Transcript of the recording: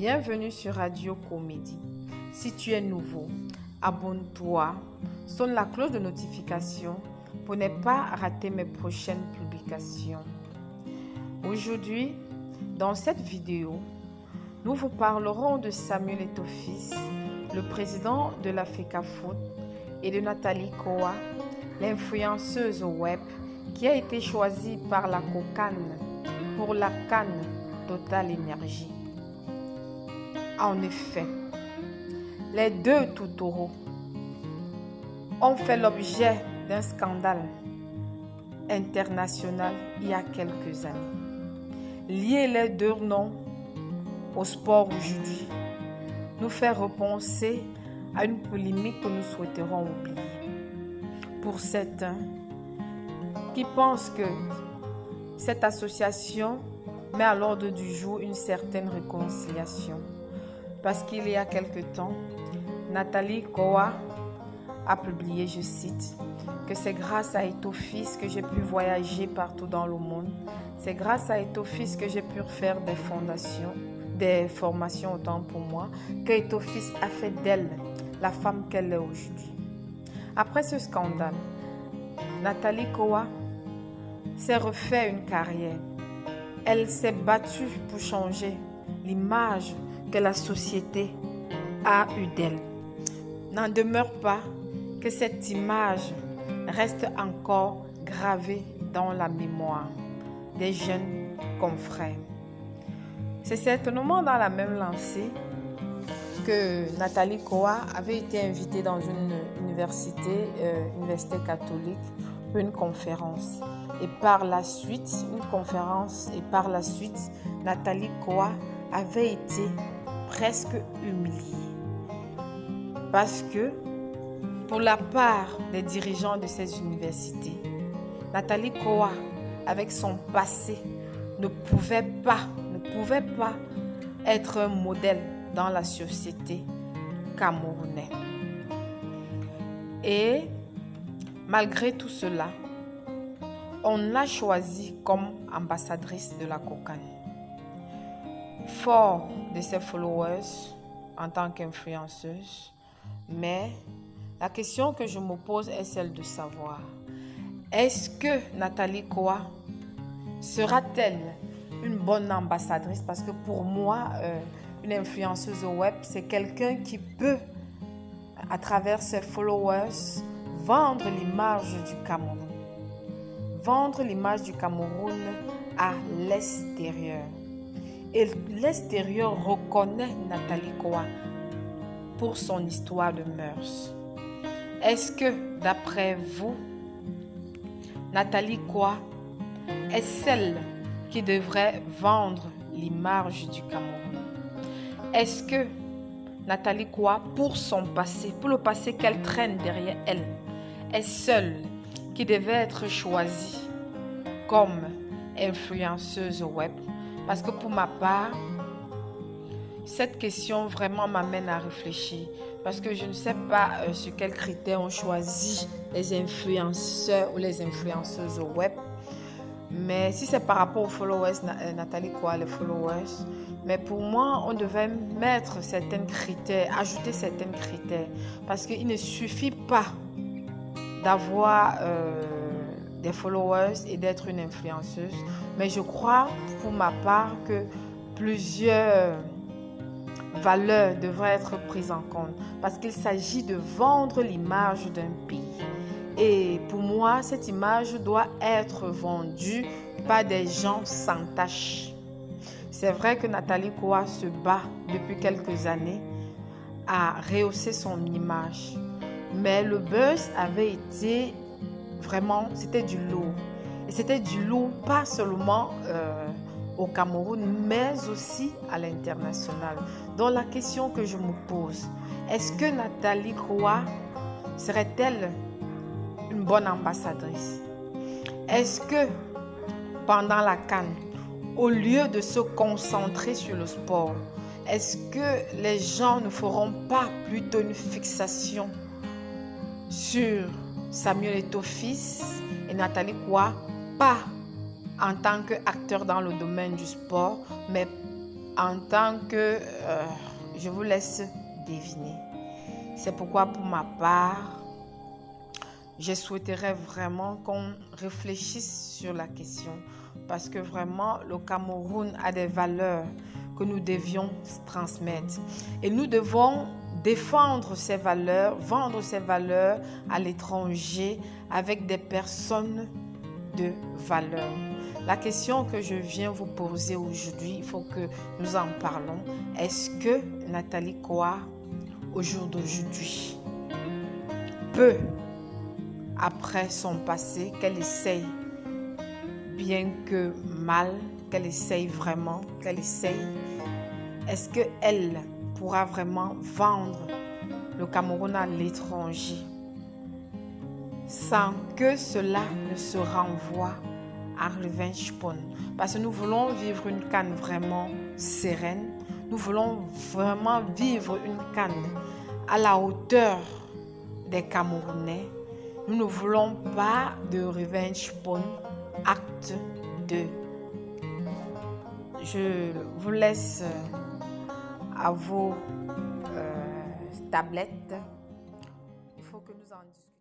Bienvenue sur Radio Comédie. Si tu es nouveau, abonne-toi, sonne la cloche de notification pour ne pas rater mes prochaines publications. Aujourd'hui, dans cette vidéo, nous vous parlerons de Samuel Eto'o fils, le président de la FECAFOOT, et de Nathalie Kowa, l'influenceuse web qui a été choisie par la COCAN pour la CAN Total Énergie. En effet, les deux toutouros ont fait l'objet d'un scandale international il y a quelques années. Lier les deux noms au sport aujourd'hui nous fait repenser à une polémique que nous souhaiterons oublier. Pour certains qui pensent que cette association met à l'ordre du jour une certaine réconciliation, parce qu'il y a quelque temps, Nathalie Kowa a publié, je cite, que c'est grâce à Eto'o fils que j'ai pu voyager partout dans le monde. C'est grâce à Eto'o fils que j'ai pu faire des formations autant pour moi, que Eto'o fils a fait d'elle la femme qu'elle est aujourd'hui. Après ce scandale, Nathalie Kowa s'est refait une carrière. Elle s'est battue pour changer l'image que la société a eue d'elle. N'en demeure pas que cette image reste encore gravée dans la mémoire des jeunes confrères. C'est certainement dans la même lancée que Nathalie Kowa avait été invitée dans une université catholique pour une conférence. Et par la suite, Nathalie Kowa avait été presque humiliée. Parce que, pour la part des dirigeants de ces universités, Nathalie Kowa, avec son passé, ne pouvait pas être un modèle dans la société camerounaise. Et malgré tout cela, on l'a choisie comme ambassadrice de la COCAN. Fort de ses followers en tant qu'influenceuse, mais la question que je me pose est celle de savoir, est-ce que Nathalie Kowa sera-t-elle une bonne ambassadrice? Parce que pour moi, une influenceuse web, c'est quelqu'un qui peut, à travers ses followers, vendre l'image du Cameroun. Vendre l'image du Cameroun à l'extérieur. Et l'extérieur reconnaît Nathalie Kowa pour son histoire de mœurs. Est-ce que, d'après vous, Nathalie Kowa est celle qui devrait vendre l'image du Cameroun? Est-ce que Nathalie Kowa, pour son passé, pour le passé qu'elle traîne derrière elle, est seule qui devait être choisie comme influenceuse web? Parce que pour ma part, cette question vraiment m'amène à réfléchir. Parce que je ne sais pas sur quels critères on choisit les influenceurs ou les influenceuses web. Mais si c'est par rapport aux followers, Nathalie Kowa, les followers, mais pour moi, on devait mettre certains critères, ajouter certains critères. Parce qu'il ne suffit pas d'avoir des followers et d'être une influenceuse. Mais je crois, pour ma part, que plusieurs valeurs devraient être prises en compte. Parce qu'il s'agit de vendre l'image d'un pays. Et pour moi, cette image doit être vendue par des gens sans tâche. C'est vrai que Nathalie Kowa se bat depuis quelques années à rehausser son image. Mais le buzz avait été vraiment, c'était du lourd. Et c'était du lourd pas seulement au Cameroun, mais aussi à l'international. Donc la question que je me pose, est-ce que Nathalie Kowa serait-elle une bonne ambassadrice? Est-ce que pendant la CAN, au lieu de se concentrer sur le sport, est-ce que les gens ne feront pas plutôt une fixation sur Samuel Eto'o fils et Nathalie Kowa, pas en tant qu'acteur dans le domaine du sport, mais en tant que... je vous laisse deviner. C'est pourquoi pour ma part, je souhaiterais vraiment qu'on réfléchisse sur la question parce que vraiment le Cameroun a des valeurs que nous devions transmettre et nous devons défendre ces valeurs, vendre ces valeurs à l'étranger avec des personnes de valeur. La question que je viens vous poser aujourd'hui, il faut que nous en parlons. Est-ce que Nathalie Koa, au jour d'aujourd'hui, peut, après son passé, qu'elle essaye, bien que mal, qu'elle essaye vraiment, est-ce qu'elle pourra vraiment vendre le Cameroun à l'étranger sans que cela ne se renvoie à revenge porn? Parce que nous voulons vivre une CAN vraiment sereine, nous voulons vraiment vivre une CAN à la hauteur des Camerounais. Nous ne voulons pas de revenge porn acte 2. Je vous laisse à vos tablettes. Il faut que nous en discutions.